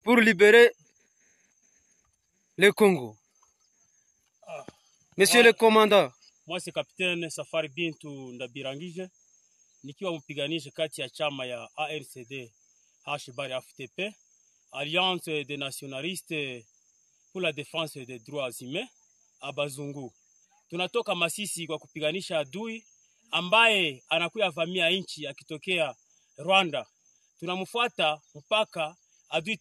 pour libérer le Congo. Monsieur le commandant. Moi c'est capitaine Safari Bintu Ndabirangije, nikiwa mpiganishe kati ya chama ya ARCD Hashibari FTP, Alliance des nationalistes pour la défense des droits humains, Abazungu. Tunatoka Masisi kwa kupiganisha adui ambaye anakuya vamia nchi akitokea Rwanda. Tunamfuata mpaka adui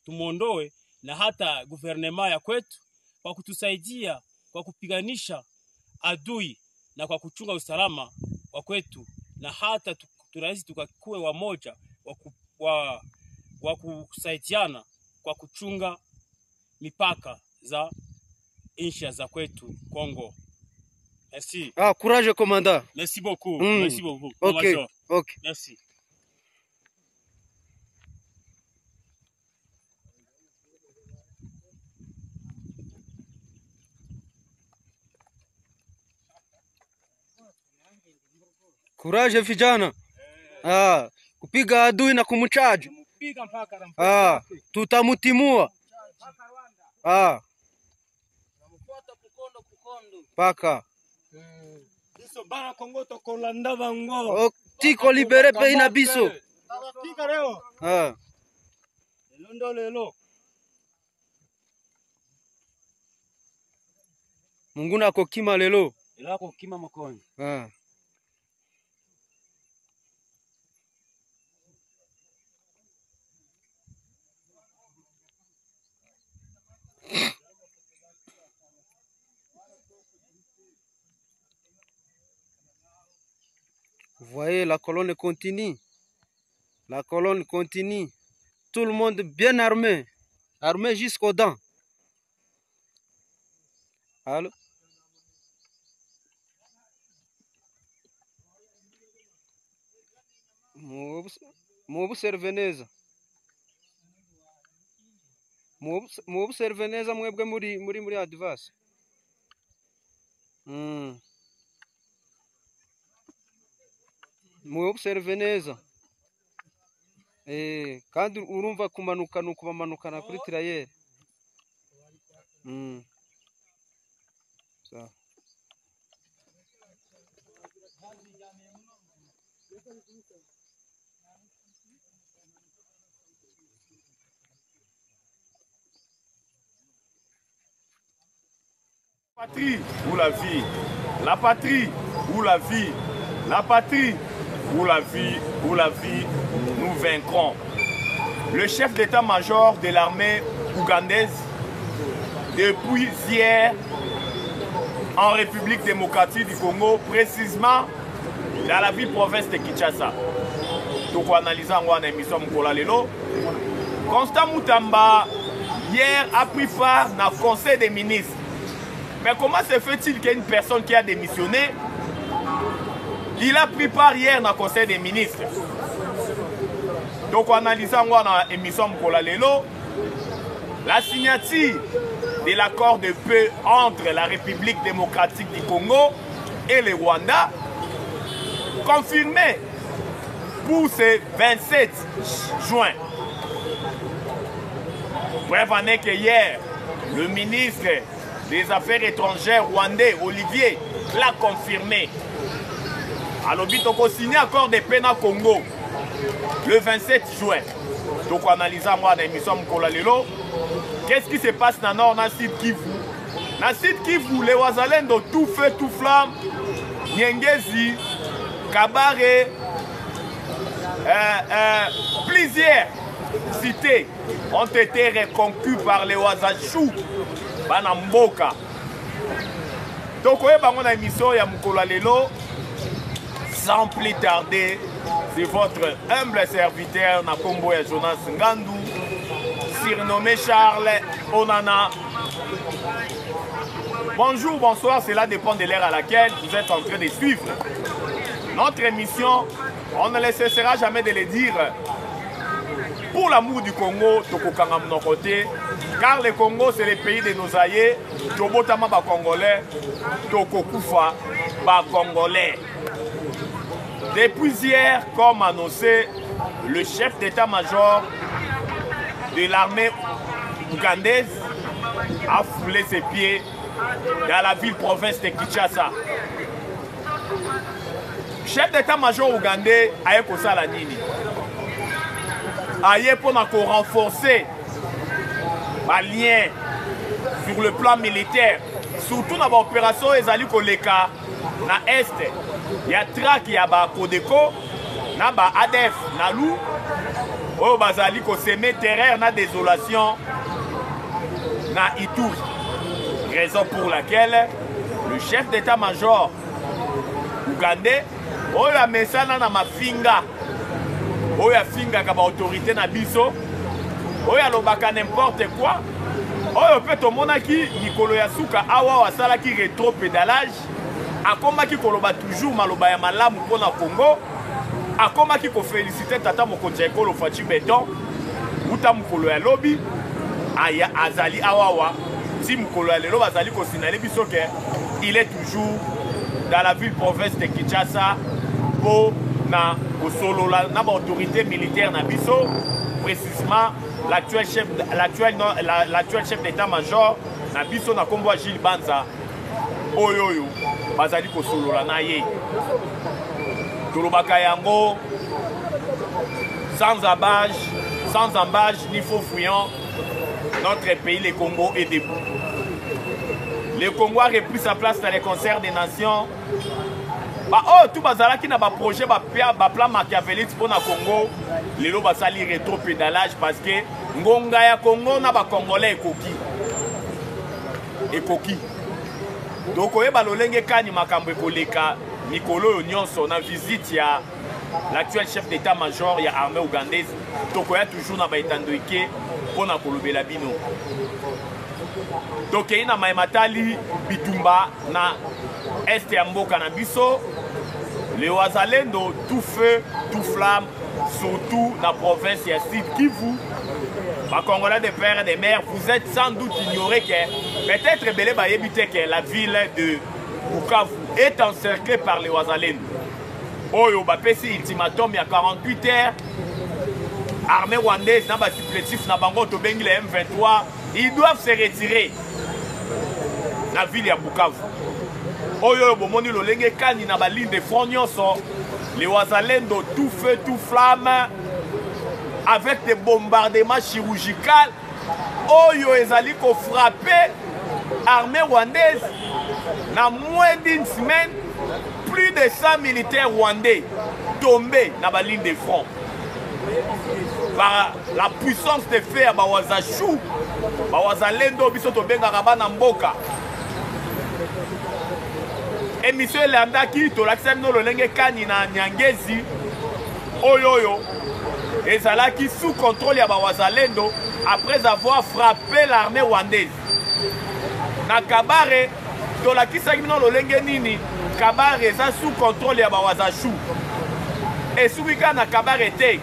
tumuondoe, na hata guvernema ya kwetu kwa kutusaidia kwa kupiganisha adui na kwa kuchunga usalama wa kwetu, na hata tunaweza tukakue wamoja wa kusaidiana kwa kuchunga mipaka za nchi za kwetu Kongo. Merci. Courage commandant. Merci beaucoup. Merci beaucoup. Ok. Merci. Courage vijana. Kupiga adui na kumchaji. Tutamutimua. Paka. Biso bana Kongo to kolanda bango. Tiko libere pe na biso. Tika leo. Lelo. Mungu na kokima lelo. Ela kokima makoni. Vous voyez, la colonne continue. La colonne continue. Tout le monde bien armé. Armé jusqu'aux dents. Allô? Mubuserveneza. Mubuserveneza mwebwe muri advance. Muobserve neza. Kandi urumva kumanuka nuko bamanukana kuri tirayeri. Sawa. Patrie ou la vie, la patrie ou la vie, la patrie ou la vie, nous vaincrons. Le chef d'état-major de l'armée ougandaise, depuis hier, en République démocratique du Congo, précisément dans la ville province de Kinshasa. Donc, on analyse en émission Mkolalelo. Constant Moutamba, hier, a pris part dans le Conseil des ministres. Mais comment se fait-il qu'il y ait une personne qui a démissionné? Il a pris part hier dans le Conseil des ministres. Donc, en analysant dans l'émission Mkolalelo, la signature de l'accord de paix entre la République démocratique du Congo et le Rwanda, confirmé pour ce 27 juin. Bref, on est que hier, le ministre des Affaires étrangères rwandais, Olivier, l'a confirmé. Alors, on a signé accord de paix dans le Congo le 27 juin. Donc, en analysant moi dans l'émission Mkolalelo, qu'est-ce qui se passe dans le nord, dans le sud Kivu? Dans le sud Kivu, les Wazalendo, tout feu, tout flamme, Nyengezi, Kabare, plusieurs cités ont été reconquis par les Wazachou, Banamboka. Donc, vous voyez, dans l'émission Mkolalelo, sans plus tarder, c'est votre humble serviteur Nakombo et Jonas Ngandou, surnommé Charles Onana. Bonjour, bonsoir, cela dépend de l'heure à laquelle vous êtes en train de suivre notre émission. On ne cessera jamais de le dire. Pour l'amour du Congo, Tokokanga mon côté, car le Congo c'est le pays de nos aïeux, Tobotama ba Congolais, Tokokufa ba Congolais. Depuis hier, comme annoncé, le chef d'état-major de l'armée ougandaise a foulé ses pieds dans la ville-province de Kinshasa. Chef d'état-major ougandais a kosala nini? Aye pour renforcer les liens sur le plan militaire, surtout dans l'opération ezali koleka na est. Il y a traque, il y a Kodeko, na ba ADF, na lou, oh bazali ko semer terreur na désolation na Ituri. Raison pour laquelle le chef d'état-major ougandais, oh la mesana na mafinga, oh ya finga ka ba autorité na biso, oh ya lobaka n'importe quoi, oh yo peut to monaki Nikolo Yasuka awa wasala ki rétro-pédalage. Akomaki koloba toujours maloba ya malamu mpona Congo, akomaki ko féliciter tata mokonzi ekolo Fachi Beton uta mukolo ya lobi aya azali awawa si mukolo ya lelo bazali ko sinale biso ke il est toujours dans la ville province de Kinshasa pour na kosolola na ba autorité militaire na biso, précisément l'actuel chef d'état-major na biso na kombo Gilles Banza oyoyo bazali kosolola na ye tolobaka yango sans embâche ni faux fuyant, notre pays le Congo est debout. Le Congo a repris sa place dans les concerts des nations. Bah oh tout bazalaki na ba projet ba plan machiavélique pour na Congo lelo basali rétro-pédalage parce que ngonga ya Congo na ba congolais ekoki. Donc oyeba lolenge kani makambo ekoleka mikolo nyonso na visite ya l'actuel chef d'état-major ya armée ougandaise. Donc oya toujours na ba etandoike pona kolobela bino. Donc ina maimatali bitumba na est ya mboka na biso. Les Wazalendo tout feu, tout flamme, surtout dans la province de Sud Kivu. Les Congolais de père et de mère, vous êtes sans doute ignoré que peut-être Belé Bayebite que la ville de Bukavu est encerclée par les Wazalendo. Oyo Bapesi ultimatum il y a 48 heures. Armée rwandaise, n'a pas supplétif, n'a pas encore Tobengi les M23. Ils doivent se retirer. La ville de Bukavu. Oyo bomoni lolenge kani na ba ligne de front nyonso les Wazalendo tout feu tout flamme avec des bombardements chirurgicaux. Oyo ezali ko frapper armée rwandaise na moins d'une semaine plus de 100 militaires rwandais tombés na ba ligne de front par la puissance de feu ya ba Wazashu ba Wazalendo biso to benga bana mboka. Et monsieur Landaki, to l'accent le lenge kani na Nyangezi, oyoyo, et Zalaki sous contrôle ya Wazalendo après avoir frappé l'armée rwandaise. Na Kabare, to la kisagino le lenge nini, Kabare ça sous contrôle ya Wazashu. Et soubika na Kabare te.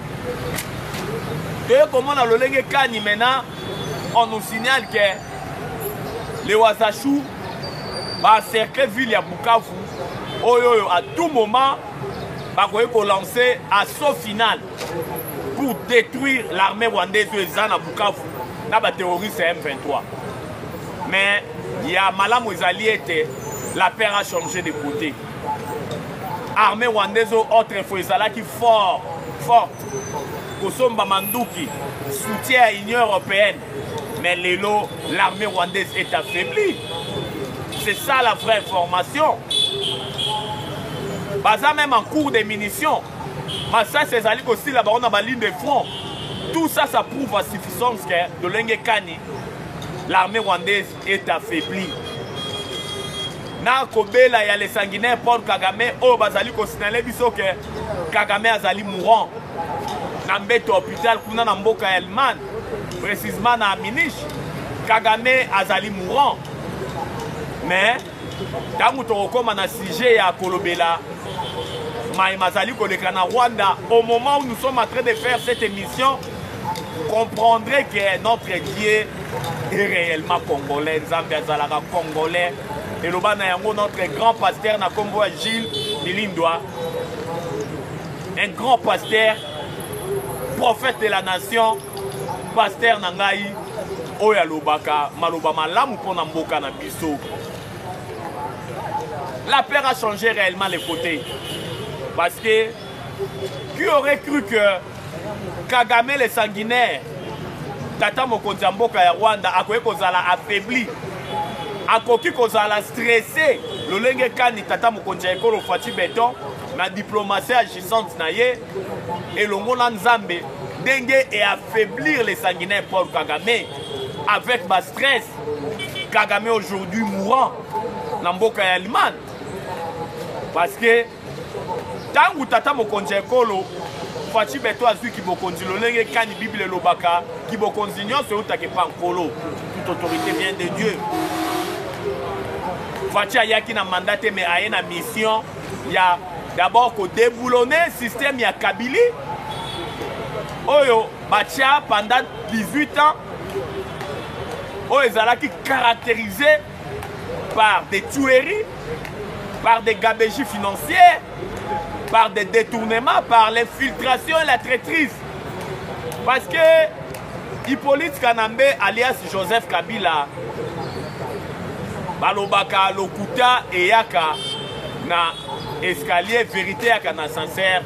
De comment na le lenge kani maintenant, on nous signale que les Wazashu va cercler ville ya Bukavu. Oyo à tout moment va lancer assaut final pour détruire l'armée rwandaise à Bukavu na ba terroriste M23. Mais il y a Malam Ozaliete, la paix a changé de côté. Armée rwandaise autre fois qui fort Kosomba Manduki soutient à l'Union européenne. Mais l'armée rwandaise est affaiblie. C'est ça la vraie information. Baza même en cours de munitions. Ça c'est aussi là-bas on a ma ligne de front. Tout ça, ça prouve à suffisance que de l'Engekani, l'armée rwandaise est affaiblie. Na Kobela, il y a les sanguinaires Paul Kagame. Oh, bazali ko signalé biso que Kagame azali mourant. Na mbeto hôpital kuna na mboka Elman, précisément na Minich. Kagame azali mourant. Mais tant que tu as sujet à Kolobela, Rwanda, au moment où nous sommes en train de faire cette émission, vous comprendrez que notre Dieu est réellement congolais, congolais. Et notre grand pasteur Nakombo Gilles Milindwa, un grand pasteur, prophète de la nation, pasteur Nangai, Oya Lobaka, Maloba Malamu pour Namboka Nabiso. La paix a changé réellement les côtés. Parce que, qui aurait cru que Kagame les sanguinaires, Tata Mokonzi Mboka ya Rwanda, akoye kozala affaibli, akoki kozala stressé, le lenge kani Tata Mokonzi Ekolo Fati Beton, la diplomatie agissante na ye, et le monde Nzambe, dengue et affaiblir les sanguinaires Paul Kagame, avec ma stress. Kagame aujourd'hui mourant, Namboka ya Liman. Parce que, tant que Tata Mokonzi Ekolo, Fati Beto azui ki bokonzi lolenge kani Bible lobaka ki bokonzi nyonso utake pankolo. Toute autorité vient de Dieu. Fati ayaki na mandate mais aye na mission ya d'abord ko déboulonner système ya Kabili. Oyo batia pendant 18 ans. Oyo ezalaki caractérisé par des tueries, par des gabégies financières, par des détournements, par l'infiltration et la traîtrise. Parce que Hippolyte Kanambe, alias Joseph Kabila, Balobaka, Lokuta et Yaka, na escalier vérité Yaka na sincère,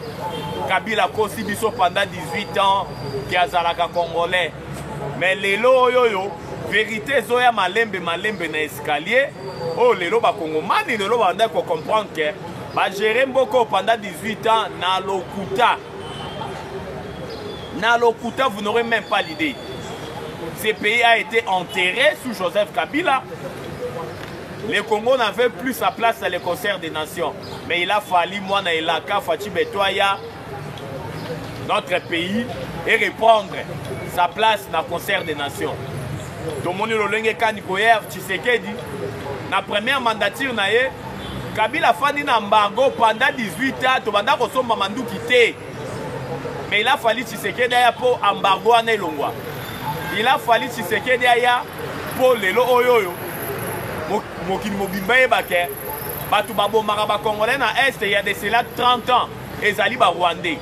Kabila Kosi Biso pendant 18 ans, qui a Zalaka Congolais. Mais lelo yoyo, vérité Zoya Malembe na escalier, oh lelo ba Kongomani, lelo ba ndeko comprendre que ba gérer Mboko pendant 18 ans na Lokuta. Na Lokuta, vous n'aurez même pas l'idée. Ce pays a été enterré sous Joseph Kabila. Le Congo n'avait plus sa place dans les concerts des nations. Mais il a fallu, moi, na Elaka, Fati Betoya, notre pays, et reprendre sa place dans le concert des nations. Tomoni Lolenge Kanikoyer, Tshisekedi, na première mandature na ye, Kabila fani na embargo pendant 18 ans, Tobanda Kosomba Mandu quitté. Mais il a fallu Tshisekedi aya pour embargo ane longwa. Il a fallu Tshisekedi aya pour lelo oyoyo. Mokini mobimba yebake. Batu babomaka ba Congolais na Est, il y a de cela 30 ans. Ezali ba Rwandais.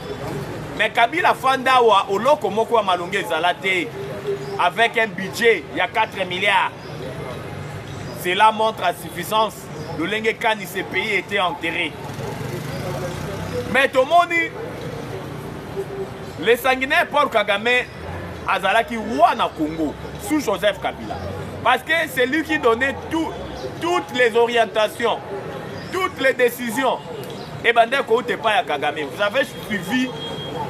Mais Kabila Fandawa, au loko moko malongé zalate, avec un budget, il y a 4 milliards. Cela montre à suffisance. Le Lengekani, ce pays était enterré. Mais Tomoni, les sanguinaires Paul Kagame, Azalaki roi na Congo, sous Joseph Kabila. Parce que c'est lui qui donnait toutes les orientations, toutes les décisions. Et Bandeko Utepa Kagame. Vous avez suivi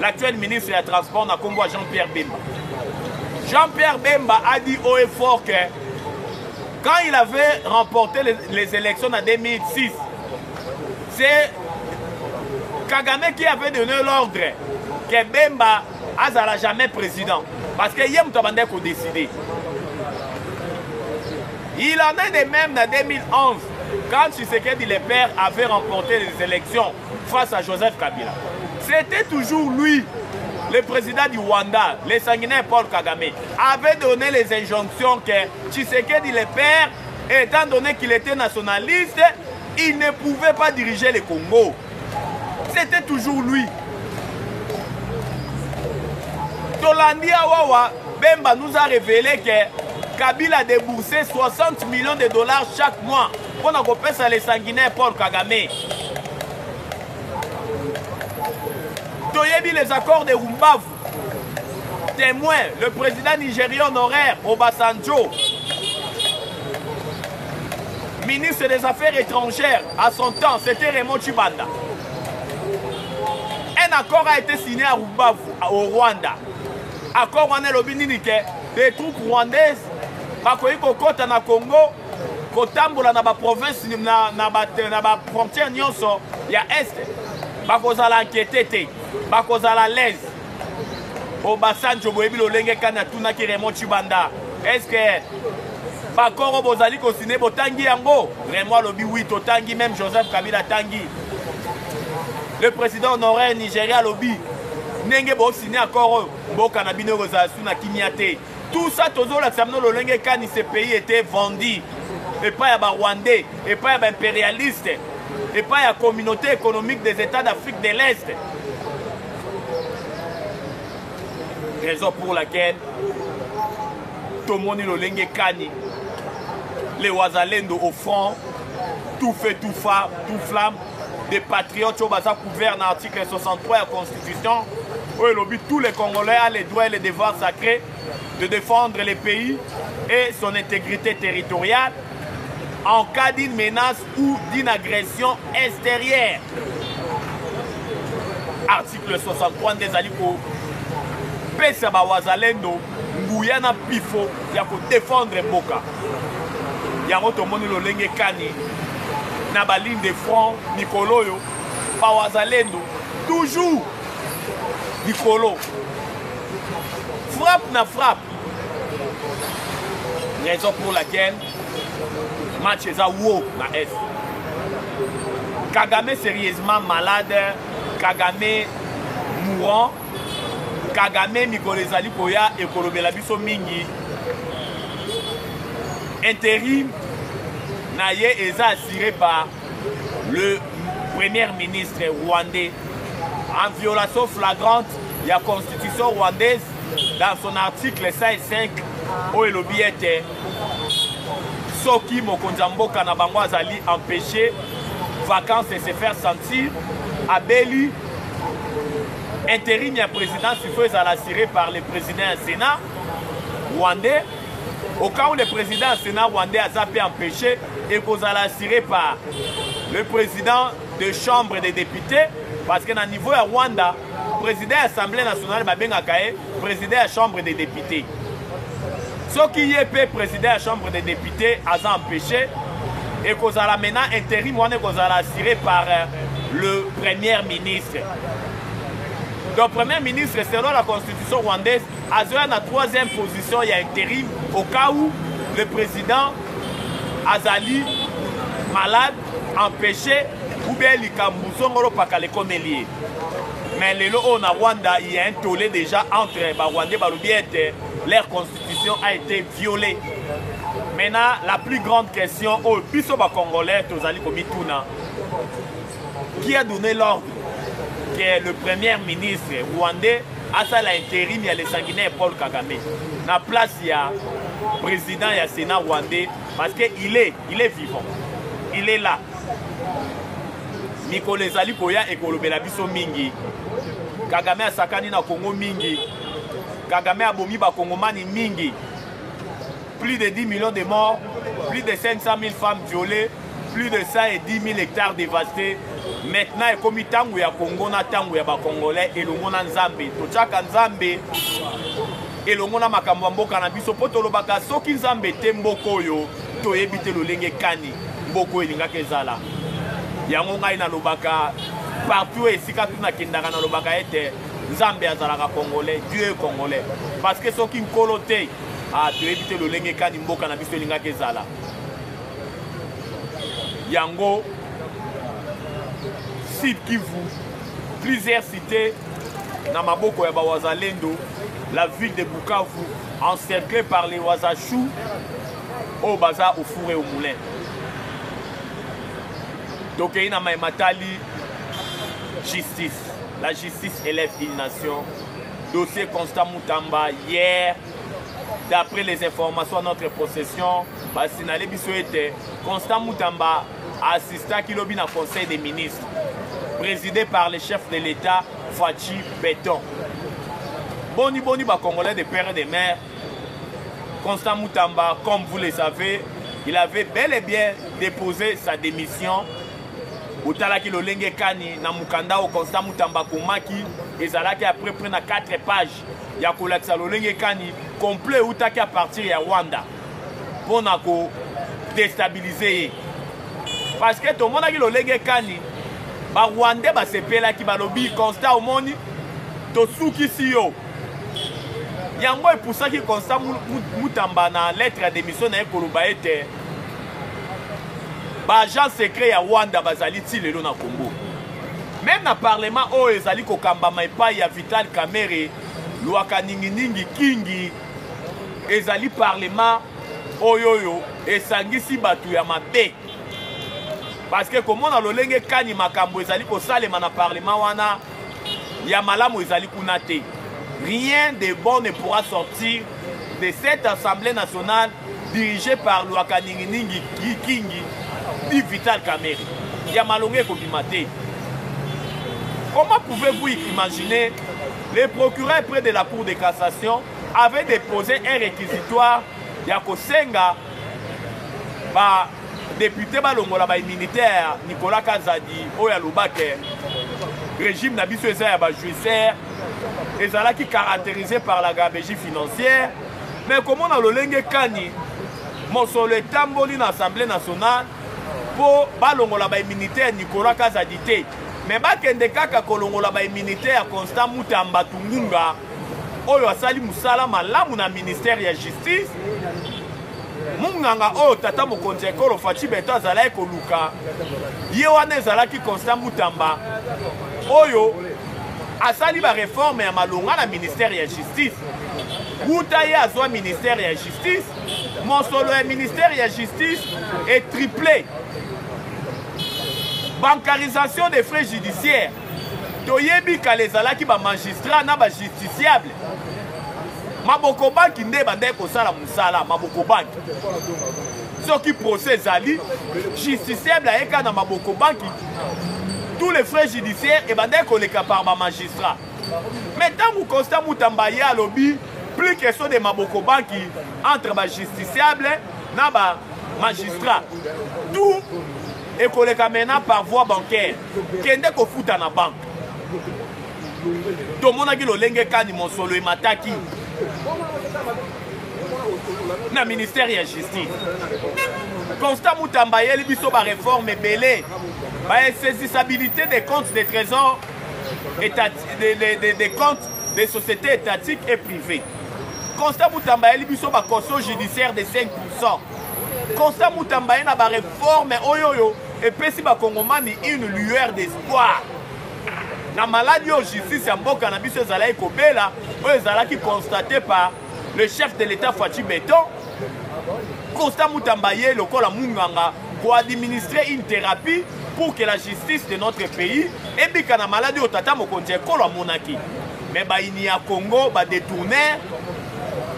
l'actuel ministre des Transports na Congo, Jean-Pierre Bemba. Jean-Pierre Bemba a dit haut et fort que quand il avait remporté les élections en 2006, c'est Kagame qui avait donné l'ordre que Bemba n'azala jamais président. Parce que Yem Tabandeko décidé. Il en est de même en 2011, quand Tshisekedi le père avait remporté les élections face à Joseph Kabila. C'était toujours lui, le président du Rwanda, le sanguinaire Paul Kagame, avait donné les injonctions que Tshisekedi le père, étant donné qu'il était nationaliste, il ne pouvait pas diriger le Congo. C'était toujours lui. Tolandi Awawa, Bemba nous a révélé que Kabila a déboursé 60 millions de dollars chaque mois pour nous les sanguinaires Paul Kagame. Toyebi les accords de Rumbavu. Témoin, le président nigérien honoraire Obasanjo, ministre des Affaires étrangères à son temps, c'était Raymond Tshibanda. Un accord a été signé à Rumbavu, au Rwanda. Accord en Elobininique, des troupes rwandaises, bakoyi kokota na Congo, kotambola na ba province na ba frontière nyonso ya Est. Bakozala enquêté, bakozala l'aise. Obasanjo boyebi lolenge kana tuna ki Raymond Tshibanda. Est-ce que bakoro bozali ko signé botangi yango? Raymond lobi oui, totangi même Joseph Kabila tangi. Le président honoraire Nigeria lobi nenge bo signé accord boka na bino kozala suna kimiate. Tout ça tozo la samno lolenge kani ce pays était vendu. Et pas ya ba Rwandais, et pas ya ba impérialiste, et pas ya communauté économique des États d'Afrique de l'Est. Raison pour laquelle tout le monde est Kani. Les Wazalendo au front, tout fait, tout flamme. Des patriotes qui ont couvert dans l'article 63 de la Constitution. Où il oblige tous les Congolais à les droits et les devoirs sacrés de défendre le pays et son intégrité territoriale en cas d'une menace ou d'une agression extérieure. Article 63 des Aliko. Pesa ba Wazalendo, Nguyana Pifo, il y a pour défendre Mboka. Il y a un monde lolenge Kani, na ba ligne de front, Nicolo yo, ba Wazalendo, toujours Nicolo. Frappe na frappe. Raison pour laquelle match est à WO na Est. Kagame sérieusement malade, Kagame mourant, Kagame Mikolezali Koya et Kolobela Biso Mingi. Intérim Naye est assuré par le premier ministre rwandais en violation flagrante de la constitution rwandaise dans son article 105 où il était Soki Mokonzambo Kanabango Azali empêché vacances et se faire sentir à Beli. Intérim et président suffisent à l'assurer par le président du Sénat rwandais. Au cas où le président du Sénat rwandais a été empêché et qu'on a l'assuré par le président de chambre des députés, parce que dans niveau de Rwanda, le président de l'Assemblée nationale le président de la chambre des députés. Ce qui est le président de la chambre des députés a été empêché et qu'on a maintenant intérim qu'on a assuré par le premier ministre. Le premier ministre, selon la constitution rwandaise, a joué la troisième position, il y a intérim au cas où le président Azali malade, empêché, ou bien il y mais le au Rwanda, il y a un tollé déjà entre les Rwandais et leur constitution a été violée. Maintenant, la plus grande question, au Biso Congolais, qui a donné l'ordre que le premier ministre rwandais a ça l'intérim, il y a le sanguinaire Paul Kagame. Dans la place, il y a le président et le Sénat rwandais parce qu'il est vivant. Il est là. Mikolezali Koya et Kolobela Biso Mingi. Kagame a sakani na Congo Mingi. Kagame a bomi ba Kongomani Mingi. Plus de 10 millions de morts, plus de 500 000 femmes violées, plus de 110 000 hectares dévastés. Maintenant, il y a comme tango ya Congo na tango ya ba Congolais et longo na Nzambe. Tochaka Nzambe et longo na makambo mboka na biso poto lobaka soki Nzambe te mboko yo to yebite lolenge kani mboko elinga kezala. Yango ngai na lobaka partout esika tuna kendaka na lobaka ete Nzambe azalaka Congolais, Dieu est Congolais. Parce que soki nkolo te to yebite lolenge kani mboka na biso elinga kezala. Yango Sud Kivu, plusieurs cités, Namaboko et Wazalendo, la ville de Bukavu, encerclée par les Wazachou, au bazar, au four et au moulin. Donc, il y a Matali, justice. La justice élève une nation. Dossier Constant Moutamba, hier, d'après les informations de notre possession, Constant Moutamba a assisté à Kilobi dans le Conseil des ministres, présidé par le chef de l'État, Fachi Béton. Boni Congolais de père et de mère, Constant Moutamba, comme vous le savez, il avait bel et bien déposé sa démission. Au Talaki Lolenge Kani, na Mukanda au Constant Moutamba Koumaki, et Zalaki après près 4 pages. Il y a Kolaksa Lolenge Kani, complet ou taki à partir de Rwanda. Pour déstabiliser. Parce que tout le monde a dit Lolenge Kani. Ba Rwandais ba sepela ki ba lobby Constant au monde to suki siyo. Yango et pour ça qui Constant Moutamba na lettre de démission na Koloba ete ba agent secret ya Rwanda bazali ti lelo na Congo. Même na parlement o ezali ko kamba maipa ya Vital Kamerhe Luaka Ningi Kingi ezali parlement oyoyo esangisi batu ya mabe. Parce que comme on a lolenge kani makambo ezali ko salema na parlement wana ya malamu ezali kunate. rien de bon ne pourra sortir de cette Assemblée nationale dirigée par Lwakaniningi Kingi dit Vital Kamerhe. Yamalongé Kobimate. Comment pouvez-vous imaginer les procureurs près de la Cour de cassation avaient déposé un réquisitoire Yakosenga ba député balongola ba militaire Nicolas Kazadi Oya Lubake régime nabiso eza ba jouisseur ezala qui caractérisé par la gabegie financière. Mais comment on a le lenge kani mosolo etamboli na Assemblée nationale pour balongola ba militaire Nicolas Kazadi te mais bakende kaka kolongola ba militaire Constant Mutamba Tungunga oyo asali musala malamu na ministère ya justice munganga oyo tata mokonzi ekolo Faci Beton azalaki koluka ye wana ezalaki Constant Mutamba oyo asali ba réforme ya malonga na ministère ya justice kuta ye azwa ministère ya justice mosolo ya ministère ya justice est triplé. Bancarisation des frais judiciaires toyebi kalezalaki ba magistrat na ba justiciable maboko banki nde bande kosala musala maboko banki soki procès zali justiciable ayeka na maboko banki tous les frais judiciaires et bande koleka par ba magistrat. Mais tant que Constant Mutamba ye alobi plus question de maboko banki entre ba justiciable na ba magistrat tout et koleka maintenant par voie bancaire kende kofuta na banque tomonaki lolenge kani mosolo emataki na ministère ya justice. Constant Mutamba yeli biso ba réforme ebele ba insaisissabilité des comptes des trésors des comptes des sociétés étatiques et privées. Constant Mutamba yeli biso ba caution judiciaire de 5%. Constant Mutamba yena ba réforme oyoyo et pesi ba Kongomani une lueur d'espoir. La maladie au justice en mboka na biso ezalaki kobela oyo ezalaki constaté par le chef de l'État Faci Beton. Constant Mutamba ye lokola munganga pour administrer une thérapie pour que la justice de notre pays ebika na maladie au tata mokonzi ekolo monaki. Mais ba ini ya Congo ba détourner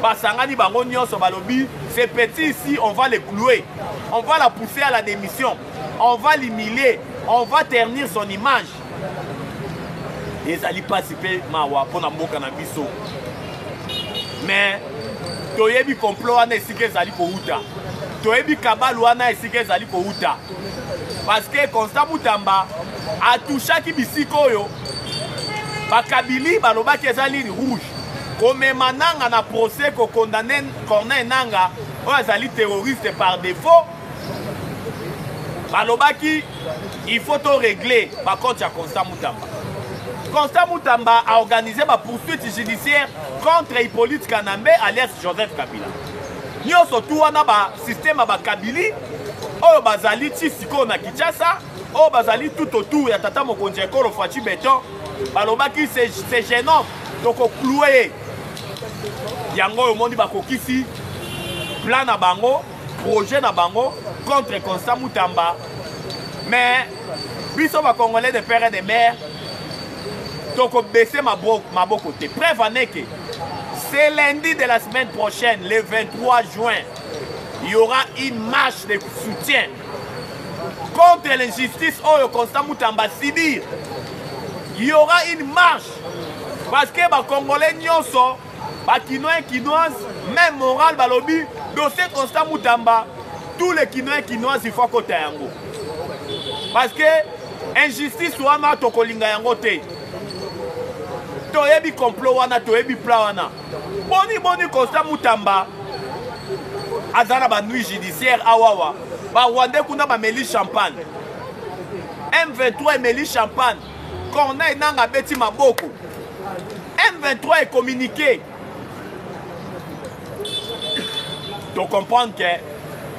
ba sangani bango nyonso balobi ces petits ici on va les clouer, on va la pousser à la démission, on va l'humilier, on va ternir son image. Ezali participer mawa pona mboka na biso. Mais toyebi complot wana esika ezali kouta. Toyebi kabalo wana esika ezali kouta. Parce que Constant Mutamba atushaki bisiko oyo bakabili balobaki ezali rouge. Komema nanga na procès ko condamné Corneille Nanga oyo azali terroriste par défaut. Balobaki il faut tout régler par contre ya Constant Mutamba. Constant Mutamba a organisé ma poursuite judiciaire contre Hippolyte Kanambe alias Joseph Kabila. Nous surtout on a ba système ba Kabili, oyo bazali tisiko na Kinshasa, oyo bazali tout autour ya tata mokonzi ekolo Faci Beton. Balobaki c'est gênant donc cloué. Yango oyo mondi bakokisi plan na bango, projet na bango contre Constant Mutamba. Mais biso ba Congolais de père et de mère donc baisser ma côté. Preuve en est que c'est lundi de la semaine prochaine, le 23 juin, il y aura une marche de soutien contre l'injustice au Constant Mutamba Sibir. Il y aura une marche parce que les Congolais nyonso, les Kinois et Kinoises, même moral balobi, dossier Constant Mutamba, tous les Kinois et Kinoises il faut côté yango. Parce que injustice wana tokolinga yango te. Toyebi complot wana toyebi plan wana. Boni Constant Mutamba azana ba nuit judiciaire awawa. Ba Rwanda kuna ba meli champagne. M23 emeli champagne. Corneille Nanga beti maboko. M23 est communiqué. Tu comprends que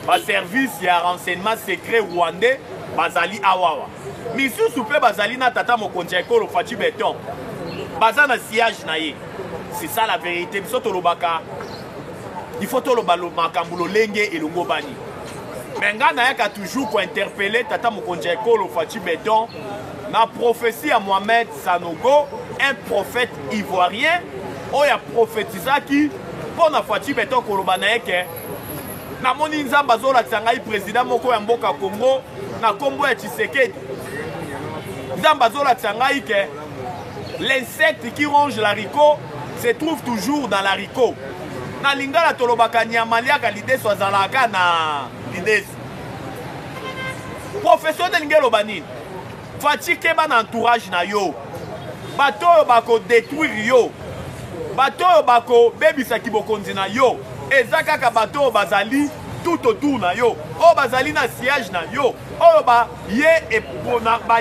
ba service ya renseignement secret rwandais bazali awawa. Misu soupe bazali na tata mokonzi ekolo Faci Beton. Bazana siège naïe. C'est ça la vérité. Il faut tout le balo makambulo lenge et le ngobani. Mais ngana yaka toujours pour interpeller tata mokonzi ekolo Faci Beton na prophétie à Mohamed Sanogo, un prophète ivoirien oyo prophétisaki mpona Fachi Beton koloba na ye ke namoni nzambe azolakisa ngai président moko ya mboka Congo na kombo ya Tshisekedi. Nzambe azolakisa ngai ke l'insecte qui ronge l'haricot se trouve toujours dans l'haricot. Na lingala tolobaka nyama liaka lideso azalaka na lideso. Professeur de Ngeloba nini? Fachi keba na entourage na yo. Bato oyo bako détruire yo. Bato oyo bako bebisa kibokonzi na yo. Eza kaka bato oyo bazali tout autour na yo. Oyo bazali na siège na yo. Oyo ba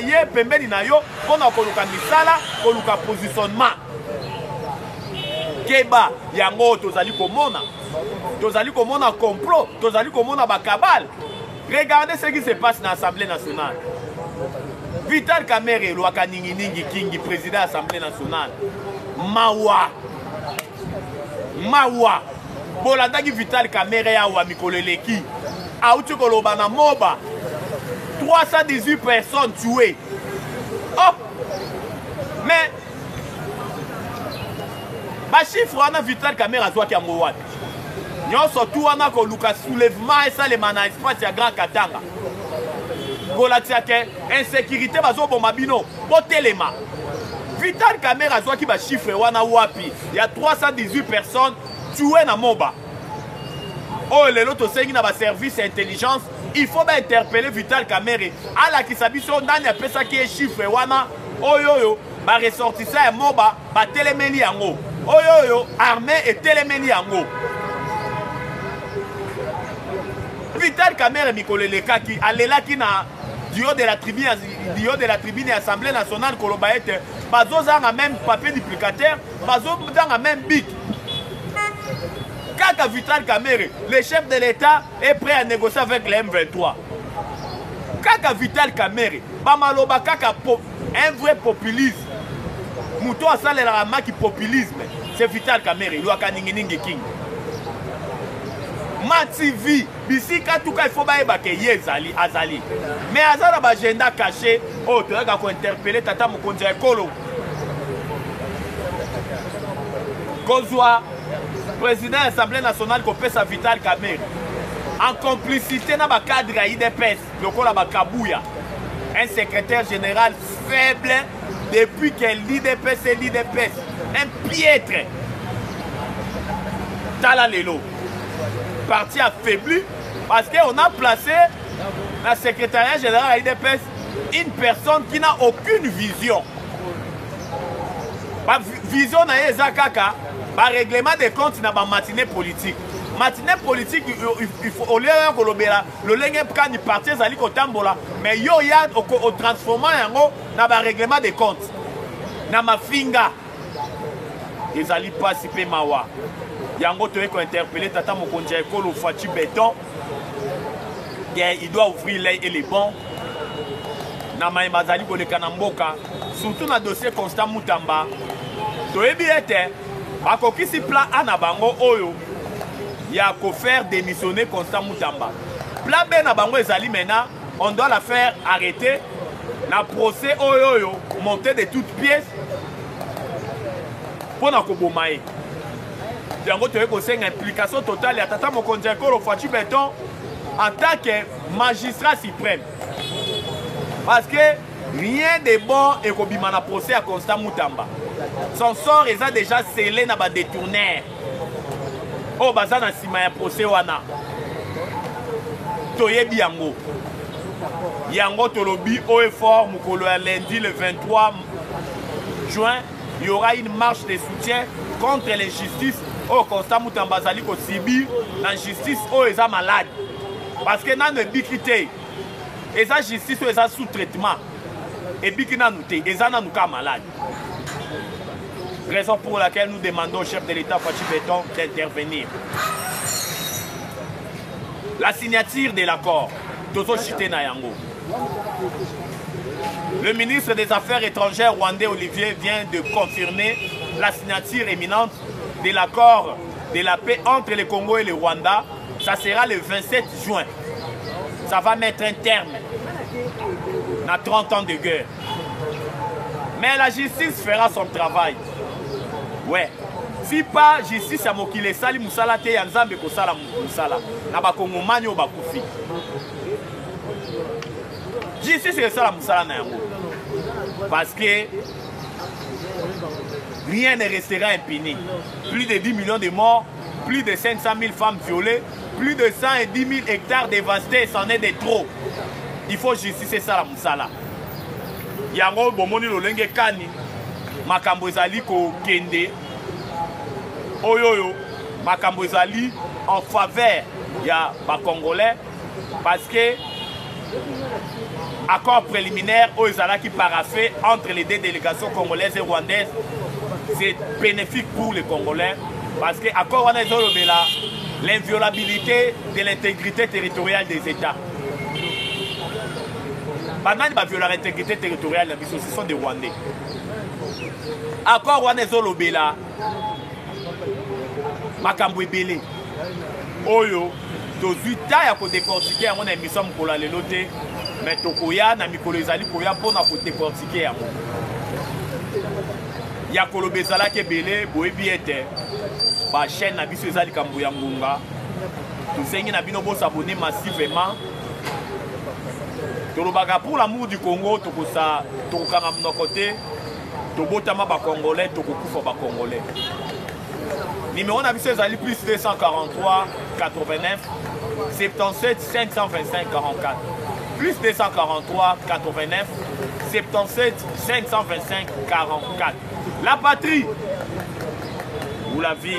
ye pembeni na yo mpona koluka misala, koluka positionnement. Keba yango tozali komona. Tozali komona complot, tozali komona bakabale. Regardez ce qui se passe dans l'Assemblée nationale. Vital Kamerhe, Lwaka Ningi Ningi Kingi, président de l'Assemblée nationale. Mawa. Mawa. Bolandaki Vital Kamerhe awa mikoleleki. Aouti kolobana moba. 318 personnes tuées. Oh! Mais, ba chiffre wana Vital Kamerhe azwaki yango wapi? Nyonso tu wana koluka soulèvement esalema na espace ya Grand Katanga. Kolakisa ke insécurité bazoboma bino botelema. Vital Kamerhe azwaki ba chiffre wana wapi? Ya 318 personnes tuées na moba. Oh lelo tosengi na ba service intelligence, il faut ba interpeller Vital Kamerhe. Alakisa biso ndani apesaki e chiffre wana oyoyo ba ressortissant ya moba ba telemeli yango. Oyoyo armée et telemeli yango. Vital Kamerhe mikolelekaki alelaki na du haut de la tribune Assemblée nationale kolobaete bazozanga même papier duplicateur, bazozanga même bic. Kaka Vital Kamerhe, le chef de l'État est prêt à négocier avec les M23. Kaka Vital Kamerhe, bamaloba kaka un vrai populisme. Mouto asalelaka maki populisme, c'est Vital Kamerhe, Lwaka Ningi Ningi King. Mativi, bisika tuka il faut baeba ke yezali azali. Mais azala ba agenda caché, oh tu as ko interpeller tata mokonzi ekolo. Kozwa président de l'Assemblée nationale ko pesa Vital Kamerhe. En complicité na ba cadre IDPS, lokola ba Kabuya. Un secrétaire général faible depuis que l'IDPS est l'IDPS. Un piètre. Tala lelo. Parti affaibli parce qu'on a placé dans le secrétariat général à l'IDPS une personne qui n'a aucune vision. La vision na Ezakaka, le règlement des comptes n'a pas matinée politique. Matinée politique, il faut au lieu de le lengue du parti Zali Kotambola, mais yo ya au transformant dans le règlement des comptes. Na ma finga, ils allaient participer mawa. Yango toye ko interpeller tata mokonzi ekolo Fachi Beton. Il doit ouvrir l'œil et les bons. Na maimazali koleka na mboka, surtout na dossier Constant Mutamba. Toyebi ete bakokisi plan A na bango oyo ya ko faire démissionner Constant Mutamba. Plan B na bango ezali maintenant, on doit la faire arrêter. Na procès oyo monter de toutes pièces pour na kobomaye. Yango tu as une implication totale à tata mokonzi ekolo Fachi Beton en tant que magistrat suprême. Parce que rien de bon et kobima na procès à Constant Mutamba. Son sort est déjà scellé na ba détourner. Oh baza na sima ya procès wana. Toyebi yango. Yango tolobi au effort mukolo ya lundi le 23 juin, il y aura une marche de soutien contre l'injustice. Oh, Constant Mutamba zali ko sibi la justice oh eza malade parce que nan bikité eza justice oh eza sous traitement et bikina nouté eza na nuka malade. Raison pour laquelle nous demandons au chef de l'État Fachi Beton d'intervenir. La signature de l'accord Tozo Chité na yango. Le ministre des Affaires étrangères rwandais Olivier vient de confirmer la signature imminente de l'accord de la paix entre le Congo et le Rwanda. Ça sera le 27 juin. Ça va mettre un terme à 30 ans de guerre. Mais la justice fera son travail. Ouais, Tofi pas justice ya mokili sali musala te ya nzambe ko sala musala na ba kongomani o bakufi. Justice est sala musala na yango. Parce que rien ne restera impuni. Plus de 10 millions de morts, plus de 500 000 femmes violées, plus de 110 000 hectares dévastés, c'en est de trop. Il faut justice et sala musala. Yango bomoni lolenge kani makambo ezali ko kende oyoyo makambo ezali en faveur ya ba congolais parce que accord préliminaire au ezalaki paraphé entre les deux délégations congolaises et rwandaises, c'est bénéfique pour les Congolais parce que accord wana ezolobela l'inviolabilité de l'intégrité territoriale des États. Banani ba viola l'intégrité territoriale de ce sont des Rwandais. Accord wana ezolobela makambo ebele oyo tozwi ta ya kodécortiquer yango na émission mokolo ya lelo te mais tokoya na mikolo ezali koya mpona kodécortiquer yango ya koloba ezalaki ebele boyebi ete bachaîne na biso eza likambo ya ngonga tosengi na bino bosabone massivement tolobaka pour l'amour du Congo tokokanga monoko te tobotama bacongolais tokokufa bacongolais. Numéro na biso ezali plus 243 89 77 525 44 plus 243 89 77 525 44. La patrie ou la vie.